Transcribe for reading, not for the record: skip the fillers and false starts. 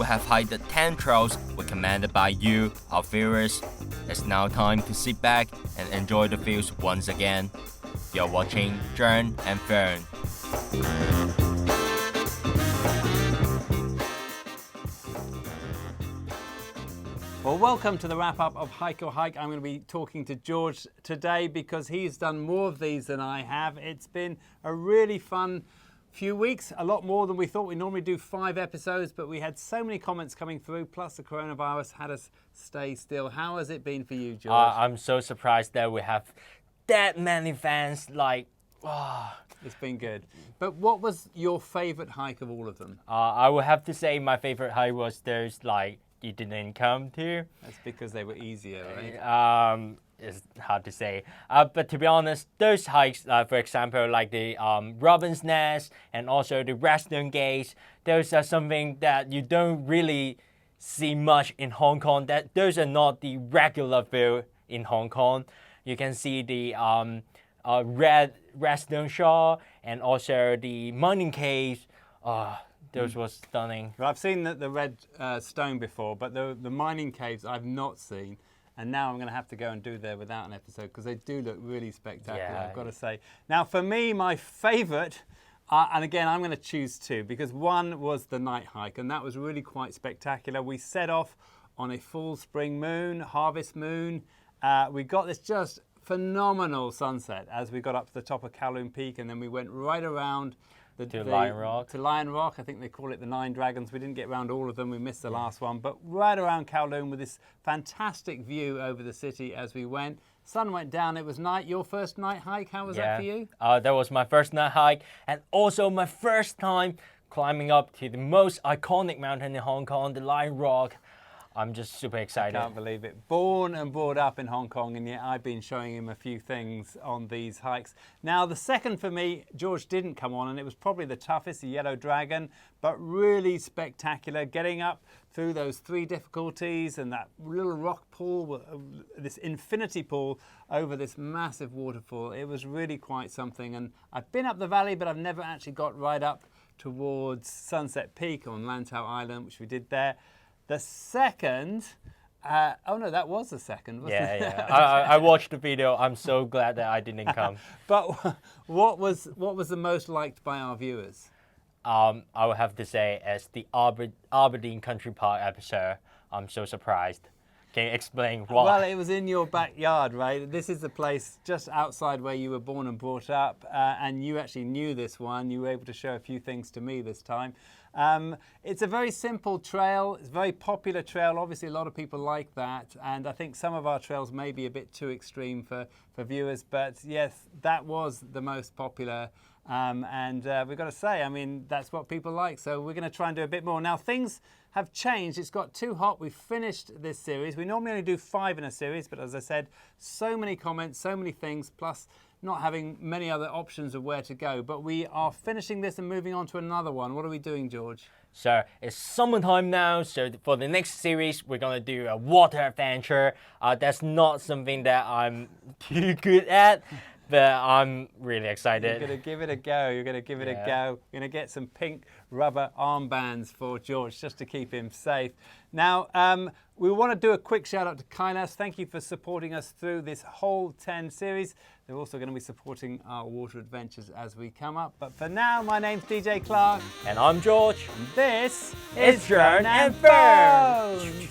we have hiked the 10 trails recommended by you, our viewers. It's now time to sit back and enjoy the views once again. You're watching Jern and Fern. Well, welcome to the wrap-up of Hike or Hike. I'm going to be talking to George today because he's done more of these than I have. It's been a really fun few weeks, a lot more than we thought. We normally do 5 episodes, but we had so many comments coming through, plus the coronavirus had us stay still. How has it been for you, George? I'm so surprised that we have that many fans. It's been good. But what was your favourite hike of all of them? I would have to say my favorite hike was those you didn't come to. That's because they were easier, right? It's hard to say. But to be honest, those hikes, for example, like the Robin's Nest and also the Redstone Gates, those are something that you don't really see much in Hong Kong. Those are not the regular view in Hong Kong. You can see the Redstone Shaw and also the mining caves. Those was stunning. Well, I've seen the red stone before, but the mining caves I've not seen. And now I'm going to have to go and do there without an episode because they do look really spectacular, Yeah. I've got to say. Now, for me, my favourite, and again, I'm going to choose 2 because one was the night hike, and that was really quite spectacular. We set off on a full spring moon, harvest moon. We got this just phenomenal sunset as we got up to the top of Kowloon Peak, and then we went right around To Lion Rock. To Lion Rock. I think they call it the 9 Dragons. We didn't get around all of them. We missed the last one. But right around Kowloon with this fantastic view over the city as we went. Sun went down. It was night. Your first night hike, how was that for you? That was my first night hike and also my first time climbing up to the most iconic mountain in Hong Kong, the Lion Rock. I'm just super excited. I can't believe it. Born and brought up in Hong Kong, and yet I've been showing him a few things on these hikes. Now, the second for me, George didn't come on, and it was probably the toughest, the Yellow Dragon, but really spectacular. Getting up through those 3 difficulties and that little rock pool, this infinity pool over this massive waterfall. It was really quite something. And I've been up the valley, but I've never actually got right up towards Sunset Peak on Lantau Island, which we did there. The second, that was the second, wasn't it? Yeah. I watched the video. I'm so glad that I didn't come. But what was the most liked by our viewers? I would have to say as the Aberdeen Country Park episode. I'm so surprised. Can you explain why? Well, it was in your backyard, right? This is the place just outside where you were born and brought up, and you actually knew this one. You were able to show a few things to me this time. It's a very simple trail. It's a very popular trail. Obviously, a lot of people like that. And I think some of our trails may be a bit too extreme for viewers. But yes, that was the most popular. And we've got to say, I mean, that's what people like. So we're going to try and do a bit more. Now, things have changed. It's got too hot. We've finished this series. We normally only do 5 in a series. But as I said, so many comments, so many things, plus not having many other options of where to go. But we are finishing this and moving on to another one. What are we doing, George? So it's summertime now, so for the next series, we're going to do a water adventure. That's not something that I'm too good at, but I'm really excited. You're going to give it a go. You're going to give it a go. You're going to get some pink rubber armbands for George just to keep him safe. Now, we want to do a quick shout out to Kailas. Thank you for supporting us through this whole 10 series. They're also going to be supporting our water adventures as we come up. But for now, my name's DJ Clark. And I'm George. This is Jern and Fern.